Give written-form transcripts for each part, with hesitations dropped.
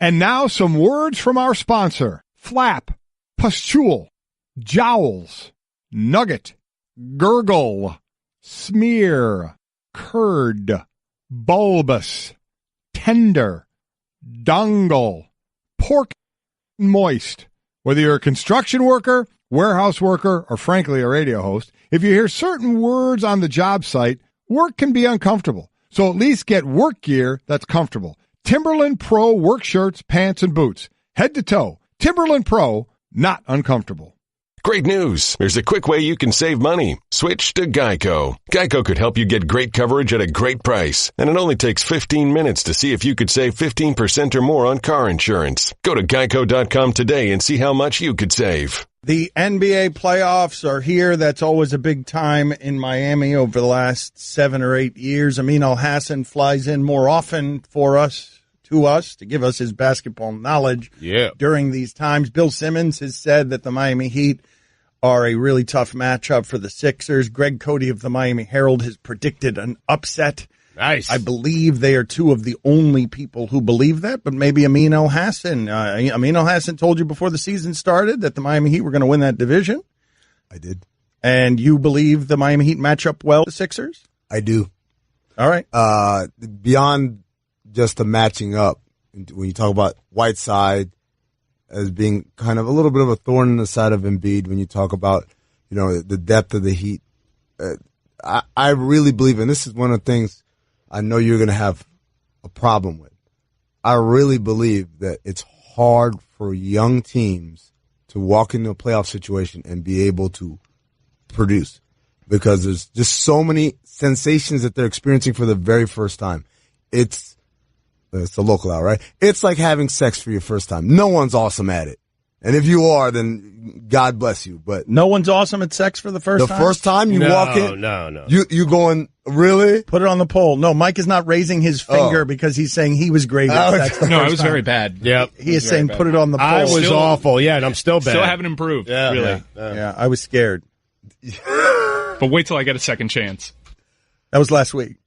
And now some words from our sponsor. Flap, pustule, jowls, nugget, gurgle, smear, curd, bulbous, tender, dongle, pork, moist. Whether you're a construction worker, warehouse worker, or frankly a radio host, if you hear certain words on the job site, work can be uncomfortable. So at least get work gear that's comfortable. Timberland Pro work shirts, pants, and boots. Head to toe. Timberland Pro, not uncomfortable. Great news. There's a quick way you can save money. Switch to Geico. Geico could help you get great coverage at a great price. And it only takes 15 minutes to see if you could save 15% or more on car insurance. Go to geico.com today and see how much you could save. The NBA playoffs are here. That's always a big time in Miami over the last 7 or 8 years. Amin Elhassan flies in more often for us, to give us his basketball knowledge during these times. Bill Simmons has said that the Miami Heat are a really tough matchup for the Sixers. Greg Cody of the Miami Herald has predicted an upset. Nice. I believe they are two of the only people who believe that, but maybe Amin Elhassan. Amin Elhassan told you before the season started that the Miami Heat were going to win that division. I did. And you believe the Miami Heat match up well with the Sixers? I do. All right. Beyond just the matching up, when you talk about Whiteside as being kind of a little bit of a thorn in the side of Embiid, when you talk about, the depth of the Heat, I really believe, and this is one of the things I know you're going to have a problem with. I really believe that it's hard for young teams to walk into a playoff situation and be able to produce because there's just so many sensations that they're experiencing for the very first time. It's a local out, right? It's like having sex for your first time. No one's awesome at it. And if you are, then God bless you. But no one's awesome at sex for the first time? The first time you walk in, No. You going, really? Put it on the poll. No, Mike is not raising his finger because he's saying he was great at sex the first No, I was time. very bad. Yep. He is saying put it on the poll. I was awful, and I'm still bad. Still haven't improved, really. Yeah, I was scared. But wait till I get a second chance. That was last week.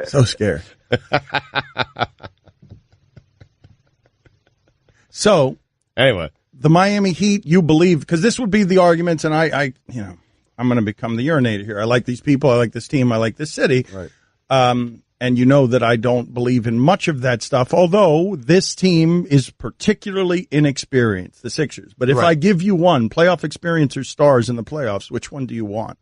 So scared. So, anyway, the Miami Heat, you believe, because this would be the arguments, and I'm going to become the urinator here. I like these people. I like this team. I like this city. Right. And you know that I don't believe in much of that stuff, although this team is particularly inexperienced, the Sixers. But if I give you one, playoff experience or stars in the playoffs, which one do you want?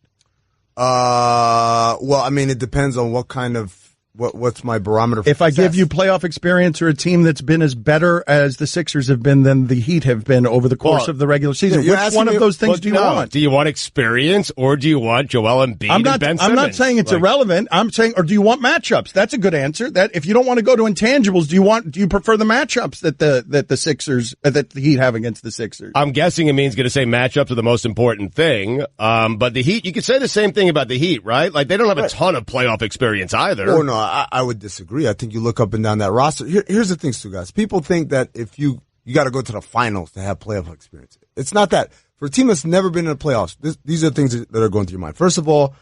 Well, I mean, it depends on what kind of what's my barometer for If success. I give you playoff experience or a team that's been as better as the Sixers have been than the Heat have been over the course of the regular season, you're which one of those things do you want? Do you want experience or do you want Joel Embiid and Ben Simmons? I'm not saying it's irrelevant. I'm saying, or do you want matchups? That's a good answer. That if you don't want to go to intangibles, do you prefer the matchups that the Sixers that the Heat have against the Sixers? I'm guessing Amin's going to say matchups are the most important thing. But the Heat, you could say the same thing about the Heat, right? Like they don't have a ton of playoff experience either. Oh no, I would disagree. I think you look up and down that roster. Here's the thing, Stugotz. People think that if you got to go to the finals to have playoff experience. It's not that. For a team that's never been in the playoffs, these are things that are going through your mind. First of all,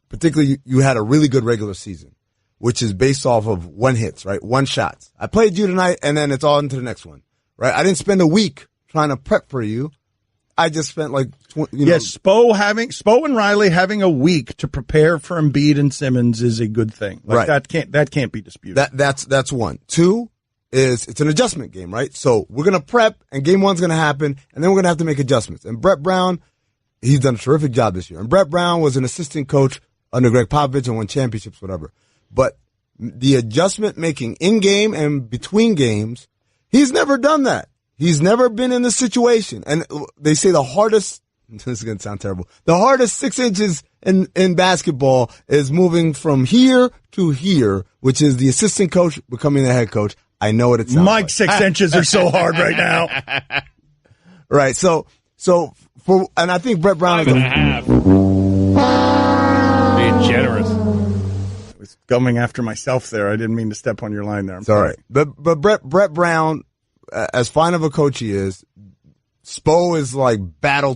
particularly you had a really good regular season, which is based off of one hits, right? One shots. I played you tonight, and then it's all into the next one, right? I didn't spend a week trying to prep for you. I just spent Spo and Riley having a week to prepare for Embiid and Simmons is a good thing. Like right. That can't be disputed. That's one. Two is it's an adjustment game, right? So we're gonna prep, and game one's gonna happen, and then we're gonna have to make adjustments. And Brett Brown, he's done a terrific job this year. And Brett Brown was an assistant coach under Greg Popovich and won championships, whatever. But the adjustment making in game and between games, he's never done that. He's never been in this situation. And they say the hardest, this is going to sound terrible, the hardest 6 inches in basketball is moving from here to here, which is the assistant coach becoming the head coach. I know what it sounds Mike, like. 6 inches are so hard right now. Right. So and I think Brett Brown is 5.5. Being generous. I was going after myself there. I didn't mean to step on your line there. It's all right. But Brett Brown, as fine of a coach he is, Spo is like beyond battle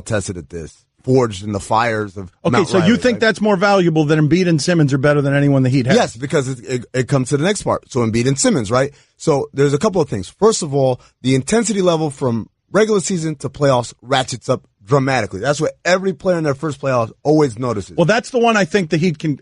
tested at this forged in the fires of Okay, Mount so Riley, you think right? that's more valuable than Embiid and Simmons are better than anyone the Heat has? Yes, because it comes to the next part. So Embiid and Simmons, right? So there's a couple of things. First of all, the intensity level from regular season to playoffs ratchets up dramatically. That's what every player in their first playoffs always notices. Well, that's the one I think the Heat can,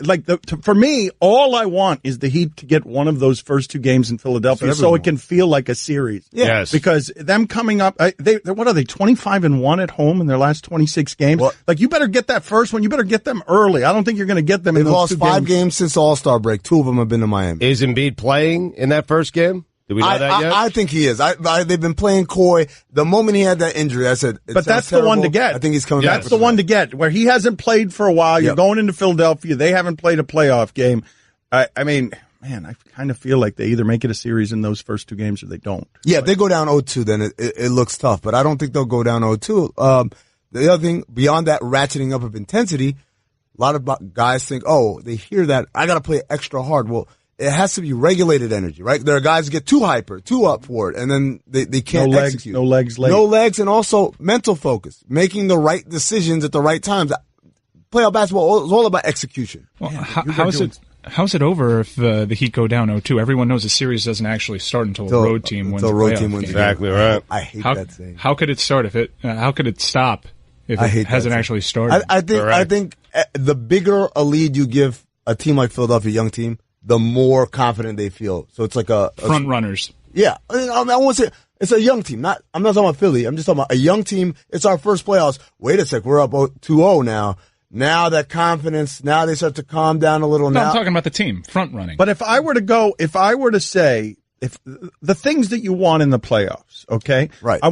for me, all I want is the Heat to get one of those first two games in Philadelphia so it can feel like a series. Yeah. Yes. Because them coming up, what are they, 25-1 at home in their last 26 games? Well, you better get that first one. You better get them early. I don't think you're going to get them in They've those lost 5 games since the All-Star break. 2 of them have been to Miami. Is Embiid playing in that first game? Do we know that yet? I think he is. They've been playing coy. The moment he had that injury, I said, but that's the one to get. I think he's coming back. That's the one to get, where he hasn't played for a while. You're Yep. going into Philadelphia. They haven't played a playoff game. I mean, man, I kind of feel like they either make it a series in those first 2 games or they don't. Yeah, if they go down 0-2, then it looks tough. But I don't think they'll go down 0-2. The other thing, beyond that ratcheting up of intensity, a lot of guys think, oh, they hear that, I got to play extra hard. Well, it has to be regulated energy, right? There are guys who get too hyper, too up for it, and then they can't execute. No legs late. No legs, and also mental focus, making the right decisions at the right times. Playoff basketball is all about execution. Well, how's it over if the Heat go down 0-2? Everyone knows the series doesn't actually start until a road team wins. Exactly right. I hate that saying. How could it start how could it stop if it hasn't actually started? I think the bigger a lead you give a team like Philadelphia, young team, the more confident they feel. So it's like a front runners. Yeah, I won't say it's a young team. I'm not talking about Philly. I'm just talking about a young team. It's our first playoffs. Wait a sec, we're up 2-0 now. Now that confidence, now they start to calm down a little. No, now I'm talking about the team front running. But if I were to say, if the things that you want in the playoffs, okay, right? I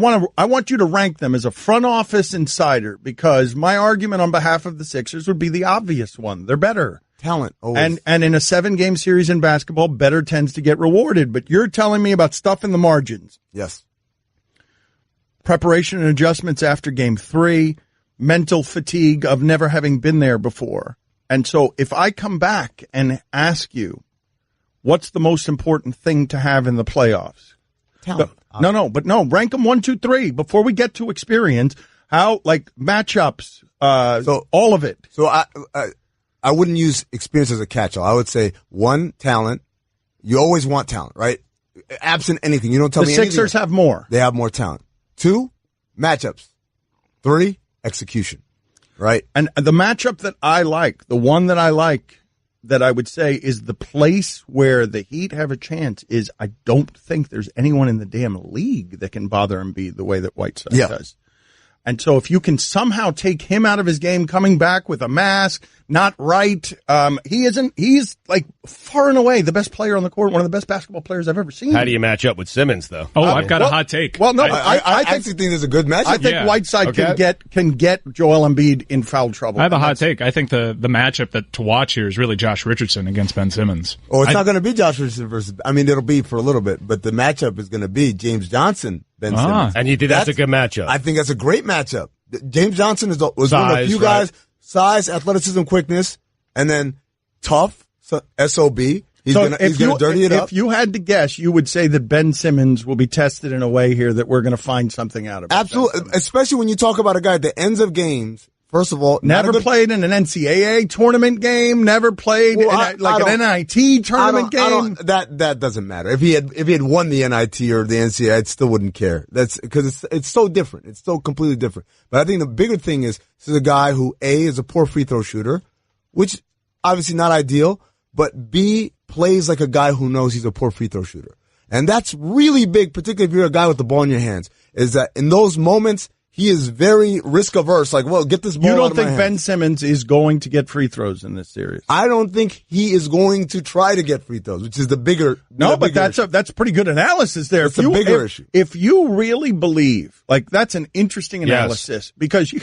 want you to rank them as a front office insider, because my argument on behalf of the Sixers would be the obvious one. They're better. Talent. Always. And in a 7-game series in basketball, better tends to get rewarded. But you're telling me about stuff in the margins. Yes. Preparation and adjustments after game 3, mental fatigue of never having been there before. And so if I come back and ask you, what's the most important thing to have in the playoffs? Talent. No, rank them 1, 2, 3 before we get to experience. How, matchups, so all of it. So I wouldn't use experience as a catch-all. I would say 1, talent. You always want talent, right? Absent anything. You don't tell me anything. The Sixers have more. They have more talent. 2, matchups. 3, execution, right? And the matchup that I like, the one that I like, that I would say is the place where the Heat have a chance, is I don't think there's anyone in the damn league that can bother Embiid the way that Whiteside does. And so if you can somehow take him out of his game, coming back with a mask, not right, he's far and away the best player on the court, one of the best basketball players I've ever seen. How do you match up with Simmons, though? Oh, I've got a hot take. Well, no, I actually think there's a good matchup. I think Whiteside can get Joel Embiid in foul trouble. I have a hot take. I think the matchup to watch here is really Josh Richardson against Ben Simmons. Oh, it's not going to be Josh Richardson versus, it'll be for a little bit, but the matchup is going to be James Johnson, Ben Simmons. And you think that's a good matchup? I think that's a great matchup. James Johnson was one of the few guys, size, athleticism, quickness, and then tough, SOB. He's going to dirty it up. If you had to guess, you would say that Ben Simmons will be tested in a way here that we're going to find something out of. Absolutely, especially when you talk about a guy at the ends of games. First of all, never played in an NCAA tournament game, never played in an NIT tournament game. That doesn't matter. If he had won the NIT or the NCAA, I still wouldn't care. That's because it's so different. It's so completely different. But I think the bigger thing is this is a guy who A, is a poor free throw shooter, which obviously not ideal, but B, plays like a guy who knows he's a poor free throw shooter. And that's really big, particularly if you're a guy with the ball in your hands, is that in those moments, he is very risk averse. Get this ball. You don't out of my think hands. Ben Simmons is going to get free throws in this series? I don't think he is going to try to get free throws, which is the bigger. But that's pretty good analysis there. It's a bigger issue. If you really believe, that's an interesting analysis, because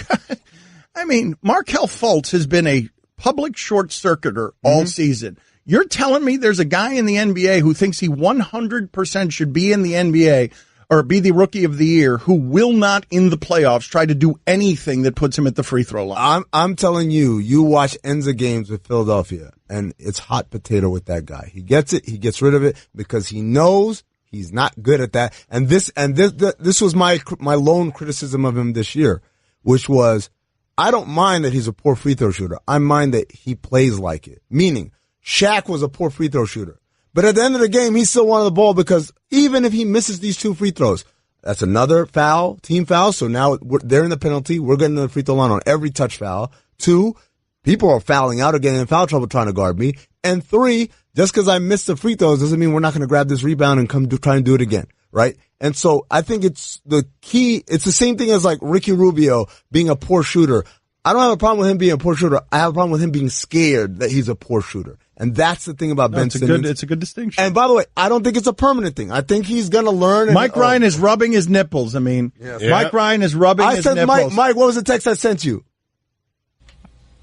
Markelle Fultz has been a public short circuiter all season. You're telling me there's a guy in the NBA who thinks he 100% should be in the NBA or be the rookie of the year, who will not in the playoffs try to do anything that puts him at the free throw line? I'm telling you, you watch ends of games with Philadelphia, and it's hot potato with that guy. He gets it, he gets rid of it because he knows he's not good at that. And this was my lone criticism of him this year, which was I don't mind that he's a poor free throw shooter. I mind that he plays like it. Meaning, Shaq was a poor free throw shooter. But at the end of the game, he still wanted the ball because even if he misses these 2 free throws, that's another foul, team foul. So now they're in the penalty. We're getting to the free throw line on every touch foul. 2, people are fouling out or getting in foul trouble trying to guard me. And 3, just because I missed the free throws doesn't mean we're not going to grab this rebound and try and do it again, right? And so I think it's the key. It's the same thing as like Ricky Rubio being a poor shooter. I don't have a problem with him being a poor shooter. I have a problem with him being scared that he's a poor shooter. And that's the thing about Ben Simmons. It's a good distinction. And by the way, I don't think it's a permanent thing. I think he's going to learn. Mike Ryan is rubbing his nipples. I mean, Mike Ryan is rubbing his nipples. Mike, what was the text I sent you?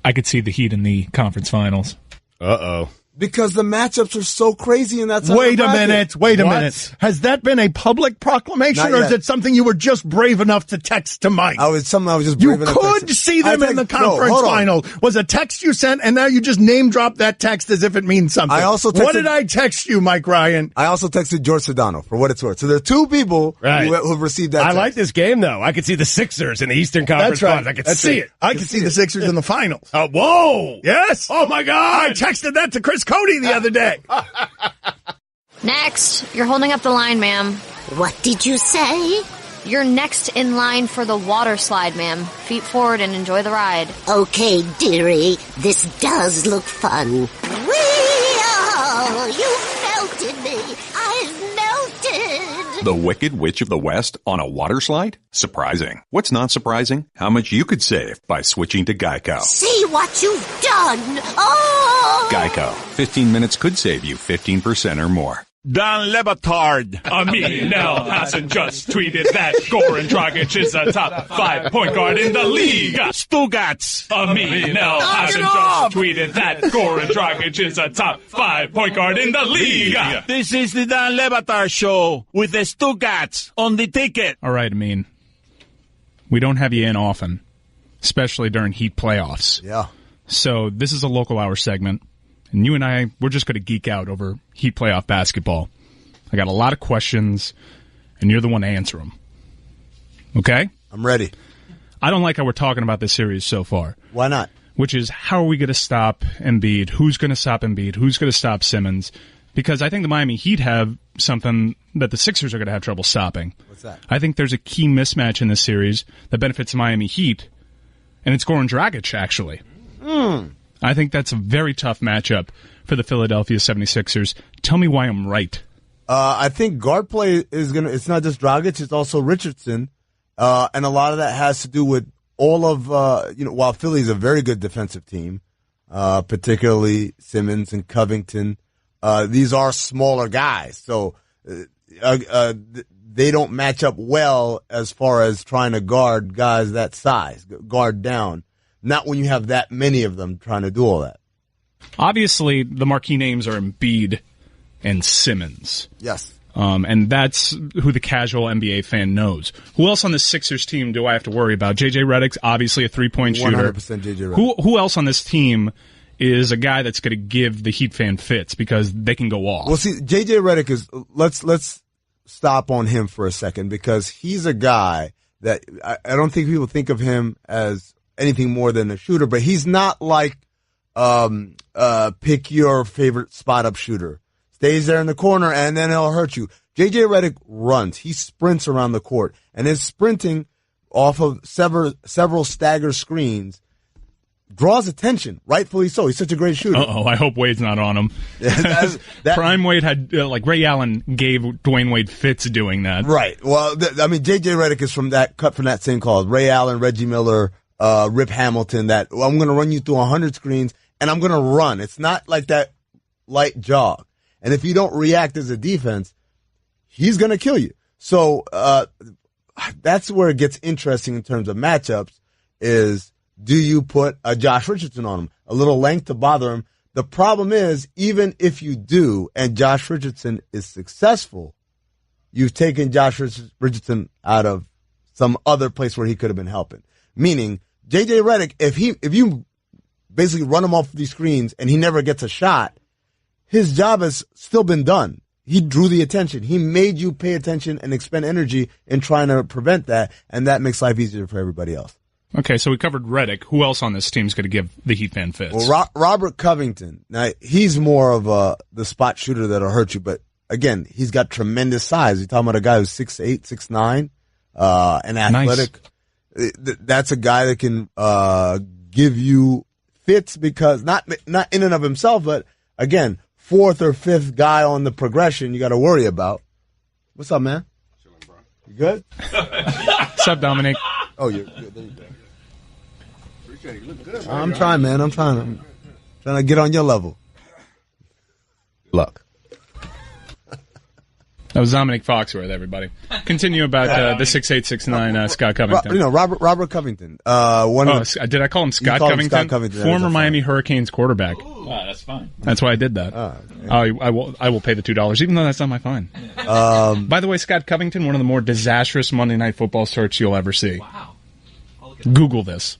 I could see the Heat in the conference finals. Uh-oh. Because the matchups are so crazy, and that's Wait a minute. Has that been a public proclamation, or is it something you were just brave enough to text to Mike? I was just brave enough. You could see them in the conference final. Was a text you sent, and now you just name drop that text as if it means something. What did I text you, Mike Ryan? I also texted George Sedano, for what it's worth. So there are 2 people who've received that text. I like this game, though. I could see the Sixers in the Eastern Conference Finals. I could see it. I could see the Sixers in the finals. Whoa! Yes! Oh, my God! I texted that to Chris Cody the other day. Next, you're holding up the line, ma'am. What did you say? You're next in line for the water slide, ma'am. Feet forward and enjoy the ride. Okay, dearie, this does look fun. Whee! You melted me. I've melted. The Wicked Witch of the West on a water slide? Surprising. What's not surprising? How much you could save by switching to Geico. See what you've done. Oh! Geico. 15 minutes could save you 15% or more. Don Batard. Amin Elhassan just tweeted that Goran Dragic is a top 5 point guard in the league. Stugotz. Amin Elhassan just tweeted that Goran Dragic is a top 5 point guard in the league. This is the Don Batard show with the Stugotz on the ticket. All right, Amin. We don't have you in often, especially during Heat playoffs. Yeah. So this is a local hour segment. And you and I, we're just going to geek out over Heat playoff basketball. I got a lot of questions, and you're the one to answer them. Okay? I'm ready. I don't like how we're talking about this series so far. Why not? Which is, how are we going to stop Embiid? Who's going to stop Embiid? Who's going to stop Simmons? Because I think the Miami Heat have something that the Sixers are going to have trouble stopping. What's that? I think there's a key mismatch in this series that benefits the Miami Heat, and it's Goran Dragic, actually. I think that's a very tough matchup for the Philadelphia 76ers. Tell me why I'm right. I think guard play is it's not just Dragic, it's also Richardson. And a lot of that has to do with all of, while Philly's a very good defensive team, particularly Simmons and Covington, these are smaller guys. So, they don't match up well as far as trying to guard guys that size, guard down. Not when you have that many of them trying to do all that. Obviously, the marquee names are Embiid and Simmons. Yes. And that's who the casual NBA fan knows. Who else on the Sixers team do I have to worry about? J.J. Redick's obviously a three-point shooter. 100% J.J. Redick. Who else on this team is a guy that's going to give the Heat fan fits because they can go off? Well, see, J.J. Redick is, let's stop on him for a second because he's a guy that I don't think people think of him as anything more than a shooter, but he's not like pick your favorite spot-up shooter. Stays there in the corner, and then he'll hurt you. J.J. Redick runs. He sprints around the court, and his sprinting off of several stagger screens draws attention, rightfully so. He's such a great shooter. Uh-oh, I hope Wade's not on him. Prime Wade had, like Ray Allen gave Dwayne Wade fits doing that. Right. Well, J.J. Redick is cut from that same call. Ray Allen, Reggie Miller, Rip Hamilton, I'm going to run you through 100 screens, and I'm going to run. It's not like that light jog. And if you don't react as a defense, he's going to kill you. So that's where it gets interesting in terms of matchups is do you put a Josh Richardson on him? A little length to bother him. The problem is, even if you do and Josh Richardson is successful, you've taken Josh Richardson out of some other place where he could have been helping. Meaning, J.J. Redick, if you basically run him off these screens and he never gets a shot, his job has still been done. He drew the attention. He made you pay attention and expend energy in trying to prevent that, and that makes life easier for everybody else. Okay, so we covered Reddick. Who else on this team's going to give the Heat fan fits? Well, Robert Covington. Now, he's more of the spot shooter that'll hurt you, but again, he's got tremendous size. You're talking about a guy who's 6'8", 6'9", and athletic. Nice. That's a guy that can give you fits because not in and of himself, but again, fourth or fifth guy on the progression you got to worry about. What's up, man? Chilling, bro. You good? What's up, Dominic? Oh, you're good. There you go. Appreciate it. You look good. I'm trying, man. I'm trying to get on your level. Good luck. That was Dominic Foxworth, everybody. Continue about the 6'8", 6'9", Scott Covington. Robert Covington. Did I call him Scott Covington? Scott Covington. Former Miami Hurricanes quarterback. Wow, that's fine. That's why I did that. Okay. I will pay the $2, even though that's not my fine. By the way, Scott Covington, one of the more disastrous Monday Night Football starts you'll ever see. Wow. Google this.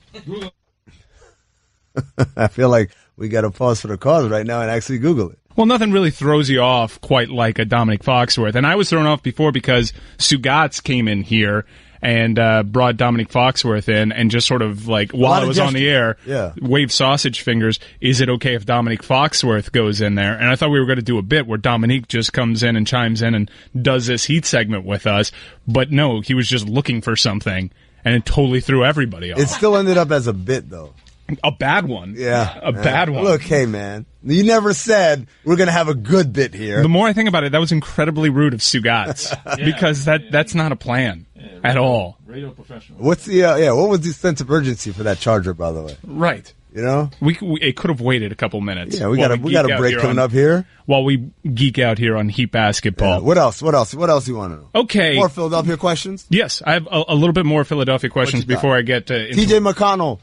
I feel like we got to pause for the cause right now and actually Google it. Well, nothing really throws you off quite like a Dominic Foxworth. And I was thrown off before because Stugotz came in here and brought Dominic Foxworth in and just sort of like, while I was on the air, waved sausage fingers. Is it okay if Dominic Foxworth goes in there? And I thought we were going to do a bit where Dominique just comes in and chimes in and does this Heat segment with us. But no, he was just looking for something and it totally threw everybody off. It still ended up as a bit, though. A bad one. Yeah. A bad one. Look, hey, man. You never said we're going to have a good bit here. The more I think about it, that was incredibly rude of Stugotz because that's not a plan at all. Radio professional. What's the, what was the sense of urgency for that charger, by the way? Right. You know? It could have waited a couple minutes. Yeah, we got a break coming up here. While we geek out here on Heat basketball. Yeah. What else do you want to know? Okay. More Philadelphia questions? Yes, I have a little bit more Philadelphia questions before I get to... TJ McConnell.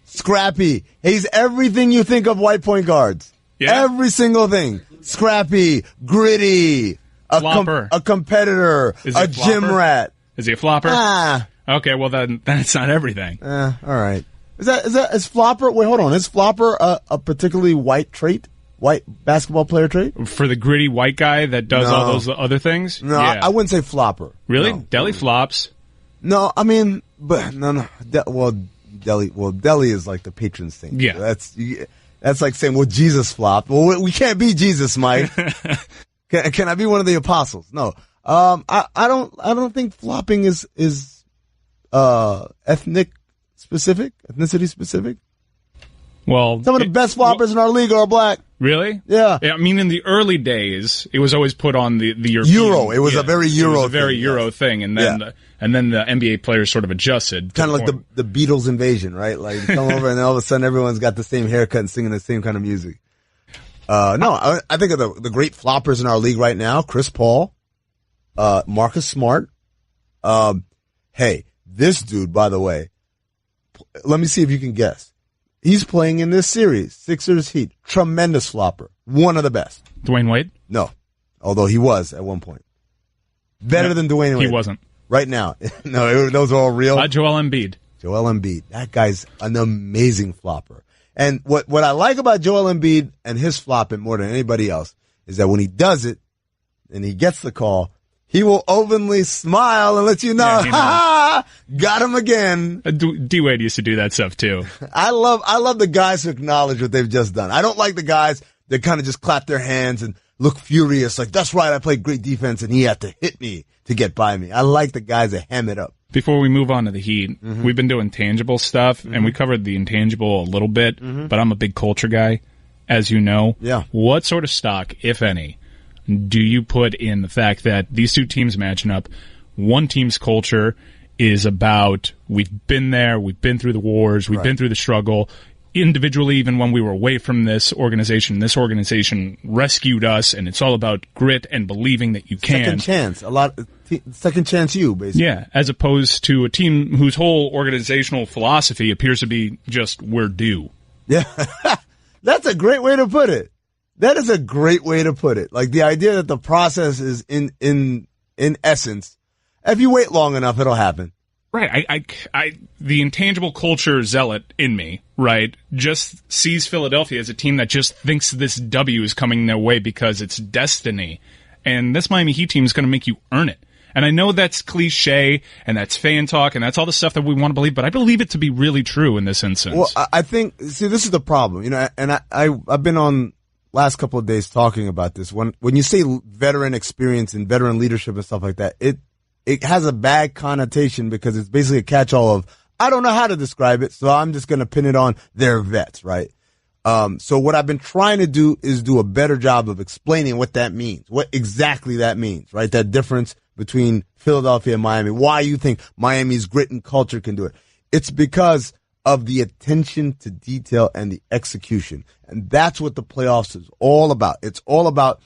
Scrappy. He's everything you think of white point guards. Yeah. Every single thing. Scrappy, gritty, a competitor, a gym rat. Is he a flopper? Okay, well then that's not everything. All right. Is flopper? Wait, hold on. Is flopper a particularly white trait? White basketball player trait? For the gritty white guy that does all those other things? No, yeah. I wouldn't say flopper. Really? No. Deli flops? No, I mean, but no. Deli is like the patron saint. Yeah. That's like saying, well, Jesus flopped. Well, we can't be Jesus, Mike. Can I be one of the apostles? No. I don't think flopping is ethnicity specific. Well, some of the best floppers in our league are black. Really? Yeah. I mean, in the early days, it was always put on the European. Euro. It was a very Euro. Thing, and then and then the NBA players sort of adjusted. Kind of like the Beatles invasion, right? Like you come over and then all of a sudden everyone's got the same haircut and singing the same kind of music. I think of the great floppers in our league right now: Chris Paul, Marcus Smart. Hey, this dude, by the way, let me see if you can guess. He's playing in this series, Sixers Heat. Tremendous flopper. One of the best. Dwayne Wade? No. Although he was at one point. Better than Dwayne Wade. He wasn't. Right now. No, those are all real. Joel Embiid. Joel Embiid. That guy's an amazing flopper. And what I like about Joel Embiid and his flopping more than anybody else is that when he does it and he gets the call, he will openly smile and let you know, got him again. D-Wade used to do that stuff too. I love the guys who acknowledge what they've just done. I don't like the guys that kind of just clap their hands and look furious. Like, that's right, I played great defense and he had to hit me to get by me. I like the guys that ham it up. Before we move on to the Heat, we've been doing tangible stuff, and we covered the intangible a little bit, but I'm a big culture guy, as you know. Yeah. What sort of stock, if any, do you put in the fact that these two teams matching up, one team's culture is about, we've been there, we've been through the wars, we've been through the struggle, individually, even when we were away from this organization rescued us, and it's all about grit and believing that you can. Second chance. Second chance you, basically. Yeah, as opposed to a team whose whole organizational philosophy appears to be just, we're due. Yeah. That's a great way to put it. That is a great way to put it. Like the idea that the process is in essence, if you wait long enough, it'll happen. Right. I the intangible culture zealot in me, right, just sees Philadelphia as a team that just thinks this W is coming their way because it's destiny. And this Miami Heat team is going to make you earn it. And I know that's cliche, and that's fan talk, and that's all the stuff that we want to believe, but I believe it to be really true in this instance. Well, I think, see, this is the problem, and I've been on last couple of days talking about this. When you say veteran experience and veteran leadership and stuff like that, it has a bad connotation because it's basically a catch-all of, I don't know how to describe it, so I'm just going to pin it on their vets, right? So what I've been trying to do is do a better job of explaining what that means, what exactly that means, right? That difference between Philadelphia and Miami, why you think Miami's grit and culture can do it. It's because of the attention to detail and the execution. And that's what the playoffs is all about. It's all about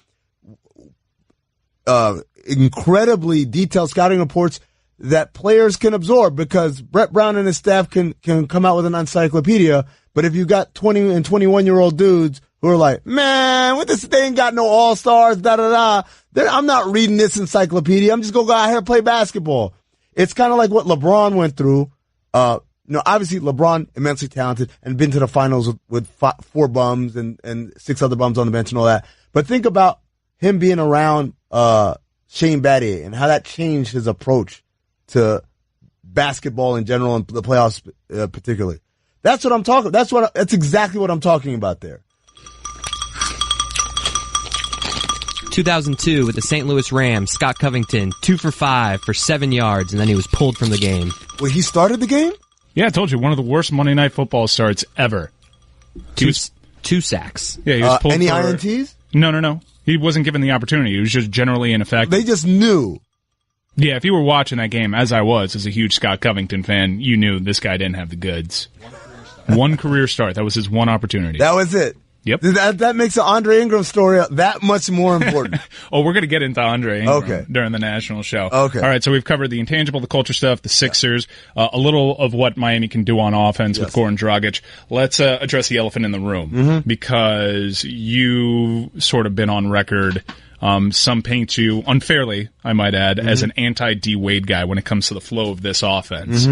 incredibly detailed scouting reports that players can absorb, because Brett Brown and his staff can come out with an encyclopedia. But if you got 20 and 21-year-old dudes who are like, man, what this thing got no all-stars, I'm not reading this encyclopedia. I'm just going to go out here and play basketball. It's kind of like what LeBron went through. Obviously LeBron, immensely talented and been to the finals with 4 bums and 6 other bums on the bench and all that. But think about him being around, Shane Battier and how that changed his approach to basketball in general and the playoffs, particularly. That's what I'm talking. That's exactly what I'm talking about there. 2002 with the St. Louis Rams, Scott Covington, 2 for 5 for 7 yards, and then he was pulled from the game. Wait, he started the game? Yeah, I told you, one of the worst Monday Night Football starts ever. Two sacks. Yeah, he was pulled any for... INTs? No. He wasn't given the opportunity. He was just generally ineffective. They just knew. Yeah, if you were watching that game, as I was, as a huge Scott Covington fan, you knew this guy didn't have the goods. One career start. That was his one opportunity. That was it. Yep. That makes the Andre Ingram story that much more important. Oh, we're going to get into Andre Ingram during the national show. Okay. All right, so we've covered the intangible, the culture stuff, the Sixers, a little of what Miami can do on offense with Goran Dragic. Let's address the elephant in the room, because you sort of been on record. Some paint you, unfairly, I might add, as an anti-D Wade guy when it comes to the flow of this offense.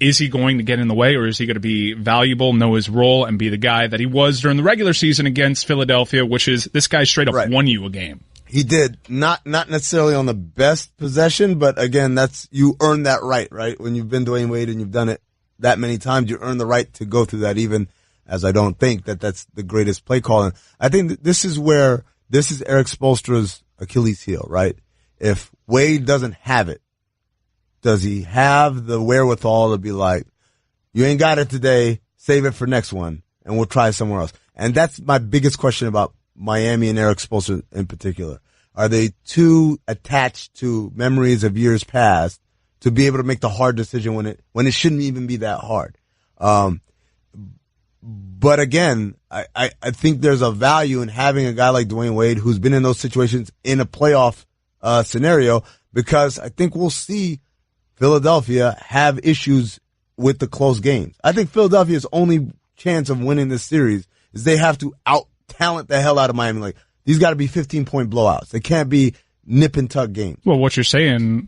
Is he going to get in the way, or is he going to be valuable, know his role, and be the guy that he was during the regular season against Philadelphia, which is this guy straight up won you a game? He did. Not necessarily on the best possession, but again, you earn that right? When you've been Dwayne Wade and you've done it that many times, you earn the right to go through that, even as I don't think that's the greatest play calling. I think this is Eric Spoelstra's Achilles heel, right? If Wade doesn't have it, does he have the wherewithal to be like, you ain't got it today, save it for next one, and we'll try somewhere else? And that's my biggest question about Miami and Eric Spoelstra in particular. Are they too attached to memories of years past to be able to make the hard decision when it shouldn't even be that hard? But again, I think there's a value in having a guy like Dwayne Wade who's been in those situations in a playoff scenario, because I think we'll see Philadelphia have issues with the close games. I think Philadelphia's only chance of winning this series is they have to out-talent the hell out of Miami. Like, these got to be 15-point blowouts. They can't be nip-and-tuck games. Well, what you're saying,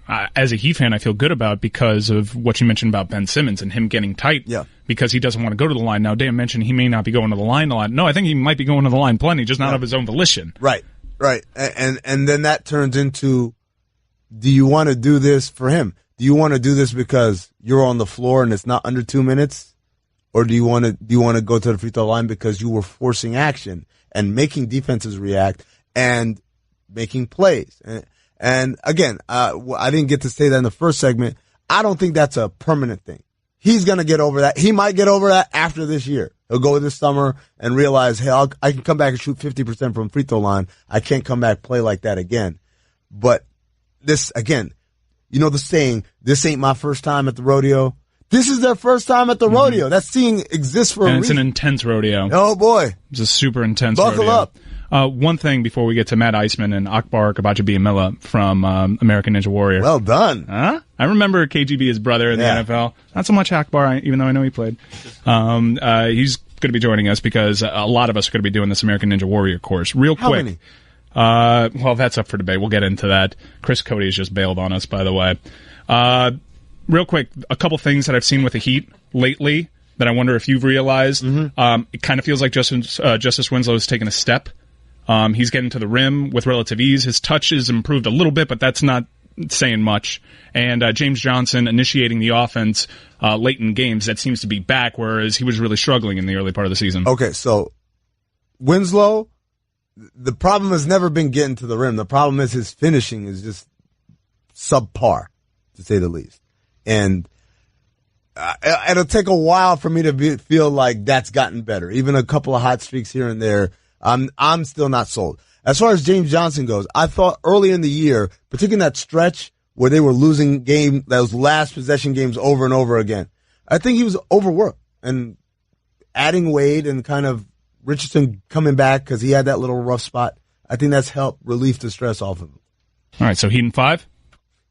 as a Heat fan, I feel good about because of what you mentioned about Ben Simmons and him getting tight because he doesn't want to go to the line. Now, Dan mentioned he may not be going to the line a lot. No, I think he might be going to the line plenty, just not of his own volition. Right. And then that turns into, do you want to do this for him? Do you want to do this because you're on the floor and it's not under 2 minutes? Or do you want to go to the free throw line because you were forcing action and making defenses react and making plays? And again, I didn't get to say that in the first segment. I don't think that's a permanent thing. He's going to get over that. He might get over that after this year. He'll go this summer and realize, hey, I can come back and shoot 50% from free throw line. I can't come back play like that again. But this, again, you know the saying, this ain't my first time at the rodeo. This is their first time at the rodeo. That saying exists for a reason. It's an intense rodeo. Oh, boy. It's a super intense rodeo. Buckle up. One thing before we get to Matt Iceman and Akbar Kabajabiamila from American Ninja Warrior. Well done. Huh? I remember KGB, his brother in the NFL. Not so much Akbar, even though I know he played. He's going to be joining us because a lot of us are going to be doing this American Ninja Warrior course. Real quick. How many? Well, that's up for debate. We'll get into that. Chris Cody has just bailed on us, by the way. Real quick, a couple things that I've seen with the Heat lately that I wonder if you've realized. It kind of feels like Justice Winslow has taken a step. He's getting to the rim with relative ease. His touch has improved a little bit, but that's not saying much. And James Johnson initiating the offense late in games. That seems to be back, whereas he was really struggling in the early part of the season. Okay, so Winslow, the problem has never been getting to the rim. The problem is his finishing is just subpar, to say the least. And it'll take a while for me to feel like that's gotten better. Even a couple of hot streaks here and there, I'm still not sold. As far as James Johnson goes, I thought early in the year, particularly in that stretch where they were losing those last possession games over and over again, I think he was overworked. And adding Wade and kind of Richardson coming back because he had that little rough spot, I think that's helped relieve the stress off of him. All right, so Heat in 5?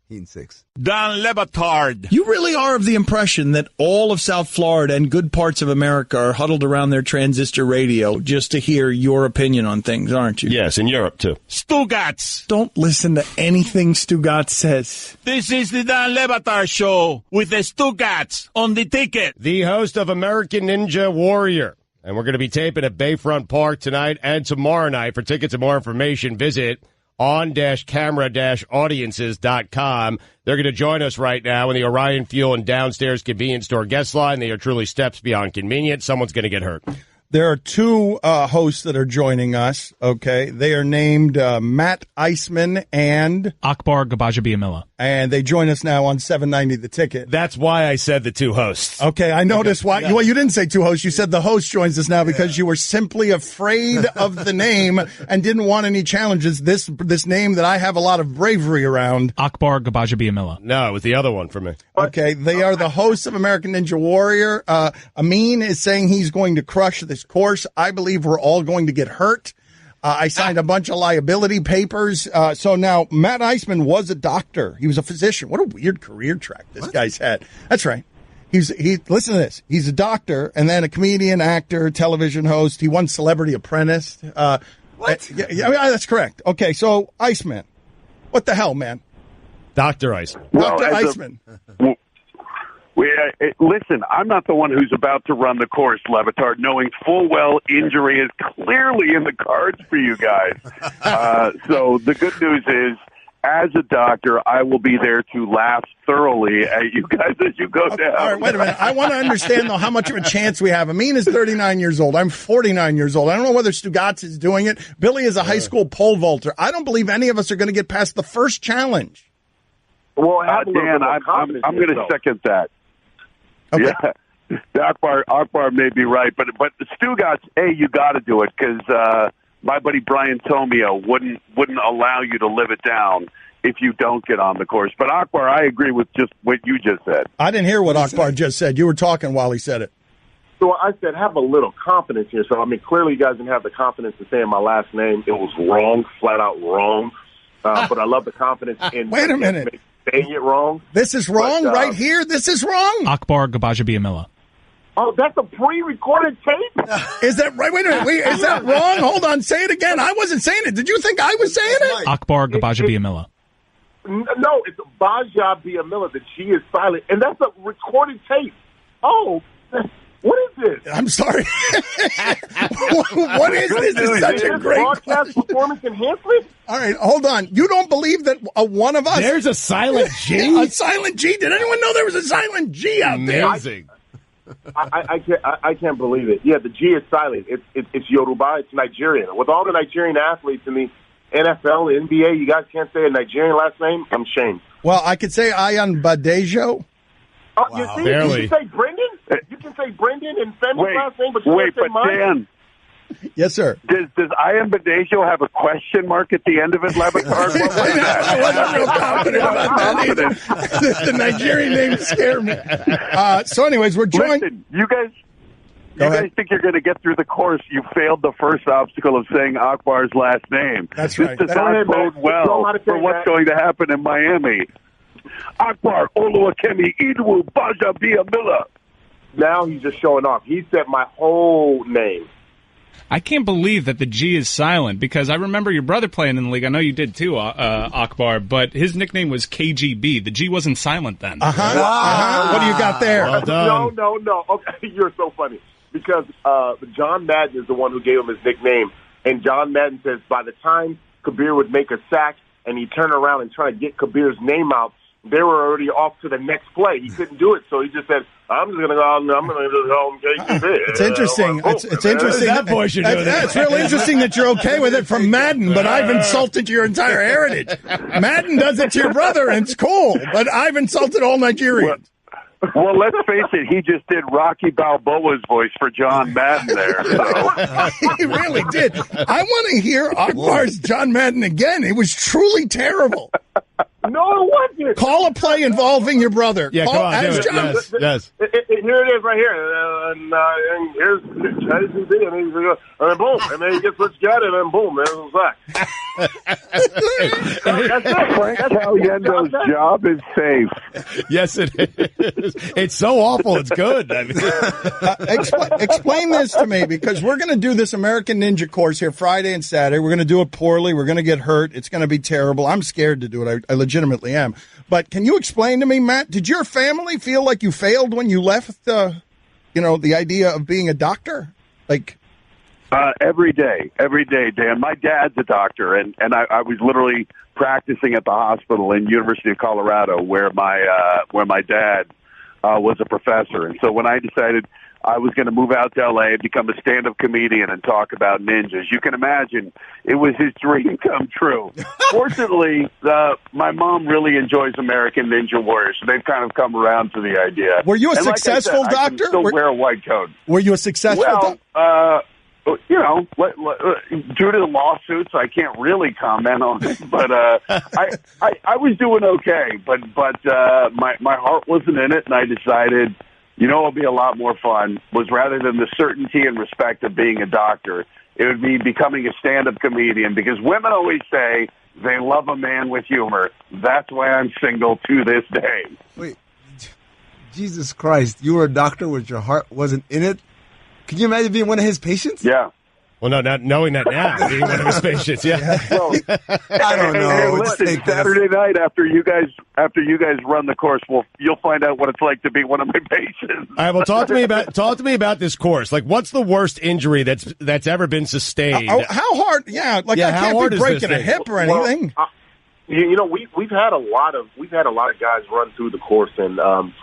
Heat in 6. Dan Le Batard. You really are of the impression that all of South Florida and good parts of America are huddled around their transistor radio just to hear your opinion on things, aren't you? Yes, in Europe, too. Stugotz. Don't listen to anything Stugotz says. This is the Dan Le Batard Show with the Stugotz on the ticket. The host of American Ninja Warrior. And we're going to be taping at Bayfront Park tonight and tomorrow night. For tickets and more information, visit on-camera-audiences.com. They're going to join us right now in the Orion Fuel and Downstairs Convenience Store guest line. They are truly steps beyond convenient. Someone's going to get hurt. There are two hosts that are joining us, okay? They are named Matt Iceman and Akbar Gabajabiamila. And they join us now on 790 The Ticket. That's why I said the two hosts. Okay, I noticed why. Yeah. Well, you didn't say two hosts. You said the host joins us now because you were simply afraid of the name and didn't want any challenges. This name that I have a lot of bravery around. Akbar Gabajabiamila. No, it was the other one for me. Okay, they are the hosts of American Ninja Warrior. Amin is saying he's going to crush this course. I believe we're all going to get hurt. I signed a bunch of liability papers. So now Matt Iceman was a doctor. He was a physician. What a weird career track this guy's had. That's right. Listen to this. He's a doctor and then a comedian, actor, television host. He won Celebrity Apprentice. What? Yeah, that's correct. Okay, so Iceman. What the hell, man? Dr. Iceman. Dr. Iceman. Listen, I'm not the one who's about to run the course, Le Batard, knowing full well injury is clearly in the cards for you guys. So the good news is, as a doctor, I will be there to laugh thoroughly at you guys as you go down. All right, wait a minute. I want to understand, though, how much of a chance we have. Amin is 39 years old. I'm 49 years old. I don't know whether Stugotz is doing it. Billy is a high school pole vaulter. I don't believe any of us are going to get past the first challenge. Well, Dan, I'm going to second that. Okay. Yeah, Akbar may be right, but Stugotz, you got to do it because my buddy Brian Tomio wouldn't allow you to live it down if you don't get on the course. But Akbar, I agree with just what you just said. I didn't hear what Akbar just said. You were talking while he said it. So I said, have a little confidence here. So, I mean, clearly you guys didn't have the confidence to say my last name. It was wrong, flat out wrong. But I love the confidence in Wait a minute. saying it wrong. This is wrong right here. This is wrong. Akbar Gabajabiamila. Oh, that's a pre-recorded tape? Is that right? Wait a minute. Is that wrong? Hold on. Say it again. I wasn't saying it. Did you think I was saying it? Akbar Gabajabiamila. No, it's Bajabiamila. The G is silent. And that's a recorded tape. Oh, what is this? I'm sorry. What is this? It's such a great broadcast performance enhancement? All right, hold on. You don't believe that one of us... There's a silent G? A silent G? Did anyone know there was a silent G out there? Amazing. I can't believe it. Yeah, the G is silent. It's Yoruba. It's Nigerian. With all the Nigerian athletes in the NFL, the NBA, you guys can't say a Nigerian last name? I'm shamed. Well, I could say Ayan Badejo. Wow. You see, barely. You can say Brendan? You can say Brendan and Fender's last name, but you can't say mine? Dan. Yes, sir. Does Ian Badejo have a question mark at the end of it, Le Batard? I wasn't real confident about that either. The Nigerian name scared me. So anyways, we're joined... Listen, you guys think you're going to get through the course. You failed the first obstacle of saying Akbar's last name. That's right. This does not bode well for what's going to happen in Miami. Akbar Oluwakemi Idwu Bajabiamila. Now he's just showing off. He said my whole name. I can't believe that the G is silent because I remember your brother playing in the league. I know you did too, Akbar, but his nickname was KGB. The G wasn't silent then. What do you got there? Well done. No. Okay, you're so funny. Because John Madden is the one who gave him his nickname. And John Madden says by the time Kabir would make a sack, and he turned around and tried to get Kabir's name out, they were already off to the next play. He couldn't do it, so he just said, I'm just going to go out and I'm going to just go and take you. It's interesting. It's interesting. That boy should do that. It's really interesting that you're okay with it from Madden, but I've insulted your entire heritage. Madden does it to your brother, and it's cool, but I've insulted all Nigerians. Well, let's face it, he just did Rocky Balboa's voice for John Madden there. So. He really did. I want to hear Akbar's John Madden again. It was truly terrible. No, it wasn't. Call a play involving your brother. Yeah, come on, do it. Yes. Here it is right here. And here's Chase and then boom. And then he gets what you got, and then boom, there's a sack. That's it. Frank Caliendo's job is safe. Yes, it is. It's so awful, it's good. I mean. Explain this to me, because we're going to do this American Ninja course here Friday and Saturday. We're going to do it poorly. We're going to get hurt. It's going to be terrible. I'm scared to do it. I legitimately am. But can you explain to me, Matt, did your family feel like you failed when you left, the idea of being a doctor? Every day, Dan. My dad's a doctor, and I was literally practicing at the hospital in University of Colorado, where my dad was a professor. And so when I decided I was going to move out to L.A. and become a stand-up comedian and talk about ninjas, you can imagine it was his dream come true. Fortunately, my mom really enjoys American Ninja Warriors, so they've kind of come around to the idea. Were you a successful doctor? I can still wear a white coat. Were you a successful doctor? Due to the lawsuits, I can't really comment on it, but I was doing okay. But my heart wasn't in it, and I decided, it'll be a lot more fun, was rather than the certainty and respect of being a doctor, it would be becoming a stand-up comedian, because women always say they love a man with humor. That's why I'm single to this day. Wait, Jesus Christ, you were a doctor with your heart wasn't in it? Can you imagine being one of his patients? Yeah. Well, no, not knowing that now, being one of his patients, yeah. Well, I don't know. Hey, listen, Saturday night after you guys run the course, you'll find out what it's like to be one of my patients. All right, well, talk to me about this course. Like, what's the worst injury that's ever been sustained? How hard? Yeah, I can't be breaking a hip or anything. Well, we've had a lot of guys run through the course, and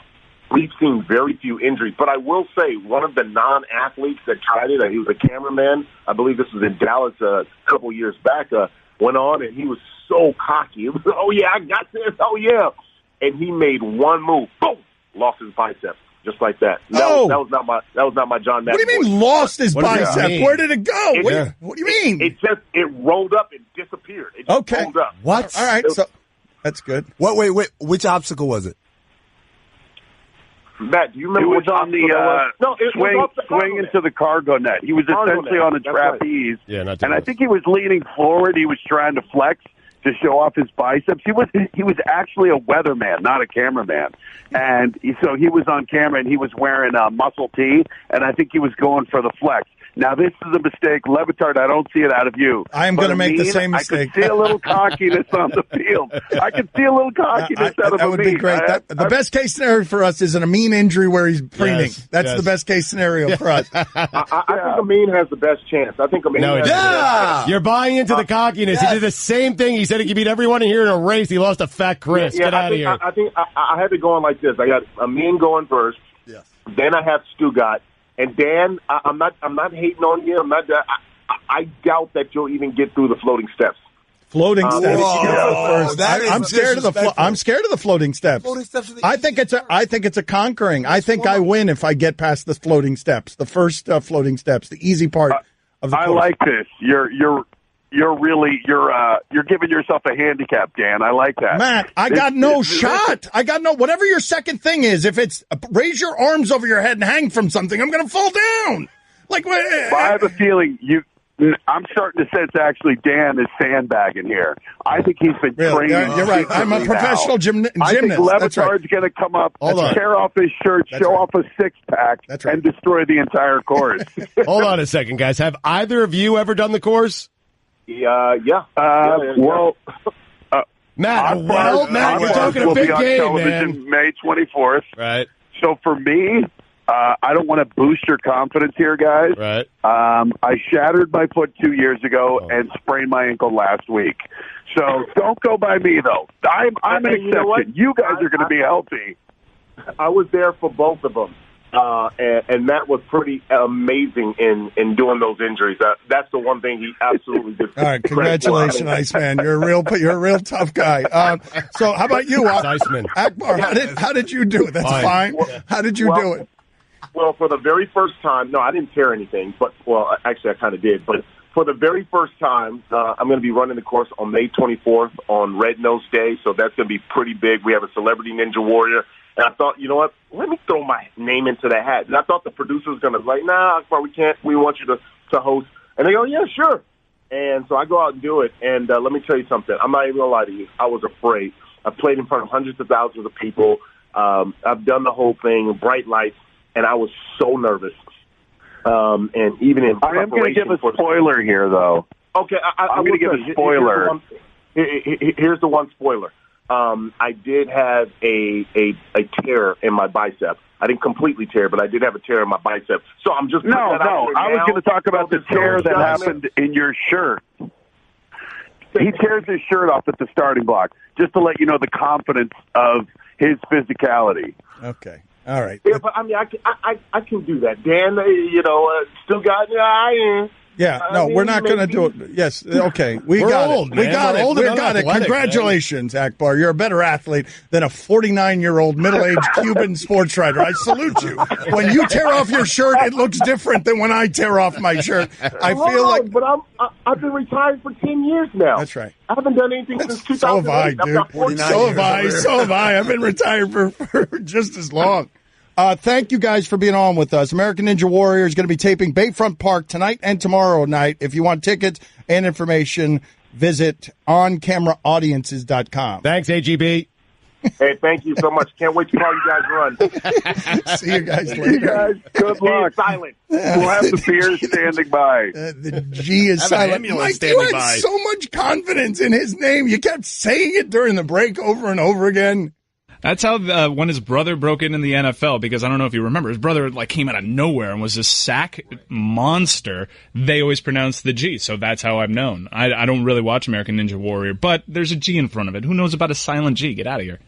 we've seen very few injuries. But I will say, one of the non-athletes that tried it, he was a cameraman, I believe this was in Dallas a couple years back, went on, and he was so cocky. It was, oh, yeah, I got this, oh, yeah. And he made one move, boom, lost his biceps, just like that. That was not my John Madden. What do you mean lost his bicep? Where did it go? What do you mean? It rolled up and disappeared. It just rolled up. What? All right, so that's good. Wait, which obstacle was it? Matt, do you remember? It was on the swing into the cargo net. He was essentially on a trapeze, right. Yeah, and I think he was leaning forward. He was trying to flex to show off his biceps. He was actually a weatherman, not a cameraman, and so he was on camera and he was wearing a muscle tee, and I think he was going for the flex. Now, this is a mistake. Batard, I don't see it out of you. I am going to make the same mistake. I can see a little cockiness on the field. I can see a little cockiness out of Amin. That would be great. The best case scenario for us is an Amin injury where he's preening. That's the best case scenario for us. I think Amin has the best chance. I think Amin has the best chance. You're buying into the cockiness. He did the same thing. He said he could beat everyone in here in a race. He lost a fat Chris. Get out of here. I think I had it going like this. I got Amin going first. Yes. Then I have Stugotz. And Dan, I'm not hating on you. I doubt that you'll even get through the floating steps. Floating steps. I'm scared of I'm scared of the floating steps. Floating steps I think it's a conquering. I think I win if I get past the floating steps. The first floating steps, the easy part of the course. I like this. You're giving yourself a handicap, Dan. I like that. Matt, I got no shot. Whatever your second thing is, if it's raise your arms over your head and hang from something, I'm going to fall down. I have a feeling I'm starting to sense actually Dan is sandbagging here. I think he's been training. You're right. I'm a professional gymnast. I think Lebatard's going to come up, tear off his shirt, show off a six-pack, and destroy the entire course. Hold on a second, guys. Have either of you ever done the course? Yeah. Well, Matt, we're talking a big game, man. May 24th. Right. So for me, I don't want to boost your confidence here, guys. Right. I shattered my foot 2 years ago and sprained my ankle last week. So don't go by me, though. I'm an exception. You guys are going to be healthy. I was there for both of them. And Matt was pretty amazing in doing those injuries. That's the one thing he absolutely did. All right, congratulations, Iceman. You're a real tough guy. So how about you, Iceman? Akbar? How did you do it? That's fine. How did you do it? Well, for the very first time, no, I didn't tear anything. But actually, I kind of did. But for the very first time, I'm going to be running the course on May 24th on Red Nose Day. So that's going to be pretty big. We have a celebrity ninja warrior. And I thought, you know what? Let me throw my name into the hat. And I thought the producer was going to be like, nah, Akbar, we can't. We want you to host. And they go, yeah, sure. And so I go out and do it. And let me tell you something. I'm not even going to lie to you. I was afraid. I played in front of hundreds of thousands of people. I've done the whole thing, bright lights, and I was so nervous. And even in I am going to give a spoiler here, though. Okay, I'm going to give a spoiler. Here's the one spoiler. I did have a tear in my bicep. I didn't completely tear, but I did have a tear in my bicep. So I'm just no. I was going to talk about the tear that happened in your shirt. He tears his shirt off at the starting block, just to let you know the confidence of his physicality. Okay, all right. Yeah, but I mean, I can do that. Dan, still got Yeah, no, we're not going to do it. Yes, okay, we got it. We got it. We got it. Congratulations, Akbar. You're a better athlete than a 49-year-old middle-aged Cuban sports writer. I salute you. When you tear off your shirt, it looks different than when I tear off my shirt. I feel like. But I've been retired for 10 years now. That's right. I haven't done anything since 2008. So have I, dude. So have I. I've been retired for just as long. Thank you guys for being on with us. American Ninja Warrior is going to be taping Bayfront Park tonight and tomorrow night. If you want tickets and information, visit oncameraaudiences.com. Thanks, AGB. Hey, thank you so much. Can't wait to how you guys run. See you guys later. Good luck. Silent. We'll have the beer standing by. The G is silent. Mike, you had so much confidence in his name. You kept saying it during the break over and over again. That's how when his brother broke in the NFL, because I don't know if you remember, his brother came out of nowhere and was this sack monster. They always pronounced the G, so that's how I'm known. I don't really watch American Ninja Warrior, but there's a G in front of it. Who knows about a silent G? Get out of here.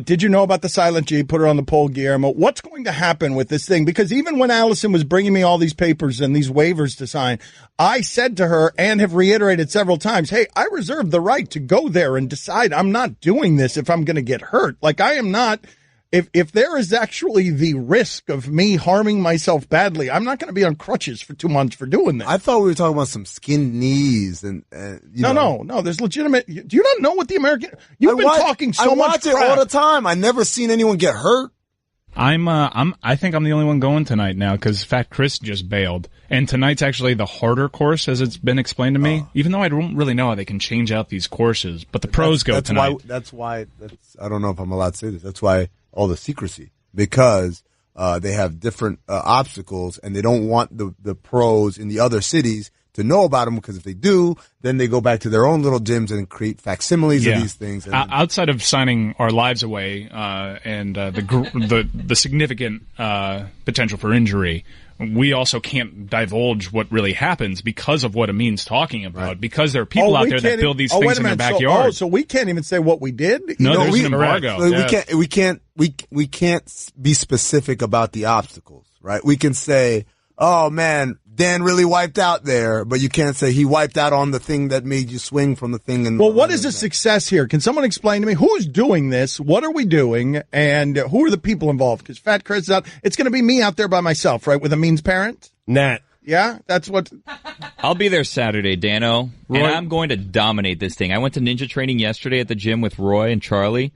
Did you know about the silent G? Put her on the poll, Guillermo. What's going to happen with this thing? Because even when Allison was bringing me all these papers and these waivers to sign, I said to her and have reiterated several times, hey, I reserve the right to go there and decide I'm not doing this if I'm going to get hurt. I am not. If there is actually the risk of me harming myself badly, I'm not going to be on crutches for 2 months for doing this. I thought we were talking about some skinned knees and No. There's legitimate. Do you not know what the American? You've been talking so much crap. I watch it all the time. I never seen anyone get hurt. I think I'm the only one going tonight now because Fat Chris just bailed, and tonight's actually the harder course as it's been explained to me. Even though I don't really know how they can change out these courses, but the pros go tonight. That's why. I don't know if I'm allowed to say this. That's why all the secrecy, because they have different obstacles, and they don't want the pros in the other cities to know about them, because if they do, then they go back to their own little gyms and create facsimiles of these things. Outside of signing our lives away and the significant potential for injury, we also can't divulge what really happens because of what Amin's talking about. Right. Because there are people out there that build these things in their backyard. So we can't even say what we did. No, there's an embargo. We can't be specific about the obstacles, right? We can say, oh man, Dan really wiped out there, but you can't say he wiped out on the thing that made you swing from the thing. And what is the success here? Can someone explain to me who's doing this? What are we doing? And who are the people involved? Because Fat Chris is out. It's going to be me out there by myself, right? With Amin's parents? Nat. Yeah, that's what. I'll be there Saturday, Dano, and I'm going to dominate this thing. I went to ninja training yesterday at the gym with Roy and Charlie.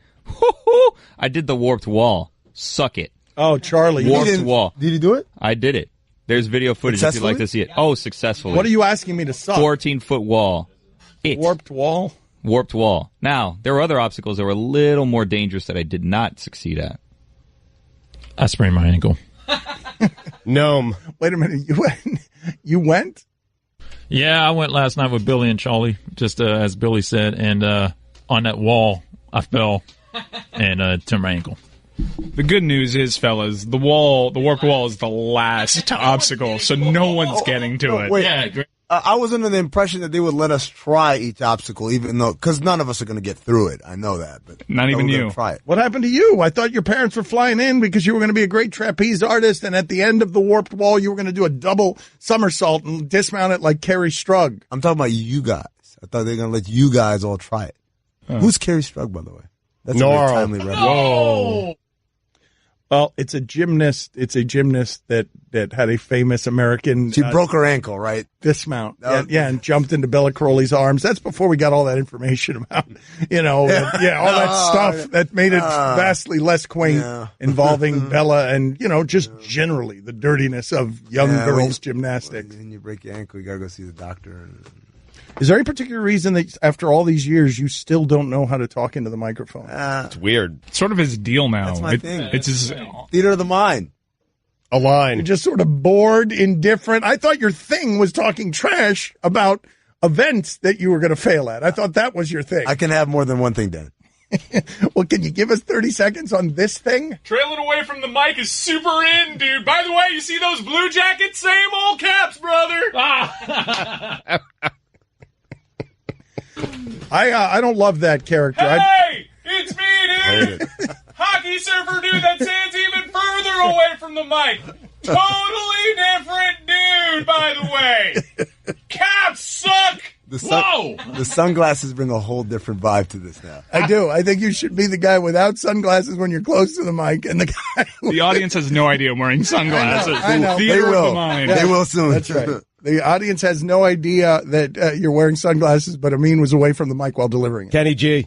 I did the warped wall. Suck it. Oh, Charlie. Warped wall. Did you do it? I did it. There's video footage if you'd like to see it. Oh, successfully. What are you asking me to suck? 14-foot wall. Warped wall? Warped wall. Now, there were other obstacles that were a little more dangerous that I did not succeed at. I sprained my ankle. Gnome. Wait a minute. You went? Yeah, I went last night with Billy and Charlie, just as Billy said, and on that wall, I fell and turned my ankle. The good news is, fellas, the warped wall is the last obstacle, so no one's getting to it. Wait, Yeah, great. I was under the impression that they would let us try each obstacle, even though, because none of us are going to get through it. I know that, but Not even we're you. gonna try it. What happened to you? I thought your parents were flying in because you were going to be a great trapeze artist, and at the end of the warped wall, you were going to do a double somersault and dismount it like Kerry Strug. I'm talking about you guys. I thought they were going to let you guys all try it. Who's Kerry Strug, by the way? That's a very timely reference. Whoa. Well, it's a gymnast. It's a gymnast that had a famous American. She broke her ankle, right? Dismount. And jumped into Bella Crowley's arms. That's before we got all that information about, all that stuff that made it vastly less quaint involving Bella and, just generally the dirtiness of young girls' gymnastics. When you break your ankle, you got to go see the doctor. Is there any particular reason that after all these years you still don't know how to talk into the microphone? It's weird. It's sort of his deal now. That's my thing. It's his theater of the mind. A line. You're just sort of bored, indifferent. I thought your thing was talking trash about events that you were going to fail at. I thought that was your thing. I can have more than one thing, Dan. Well, can you give us 30 seconds on this thing? Trailing away from the mic is super in, dude. By the way, you see those blue jackets? Same old Caps, brother. I don't love that character. Hey, it's me, dude. Hockey surfer dude that stands even further away from the mic. Totally different dude, by the way. Caps suck. Whoa! The sunglasses bring a whole different vibe to this now. I do. I think you should be the guy without sunglasses when you're close to the mic, and the guy. The audience has no idea I'm wearing sunglasses. I know. Theater They will. of the mind. They will soon. That's right. The audience has no idea that you're wearing sunglasses, but Amin was away from the mic while delivering it. Kenny G.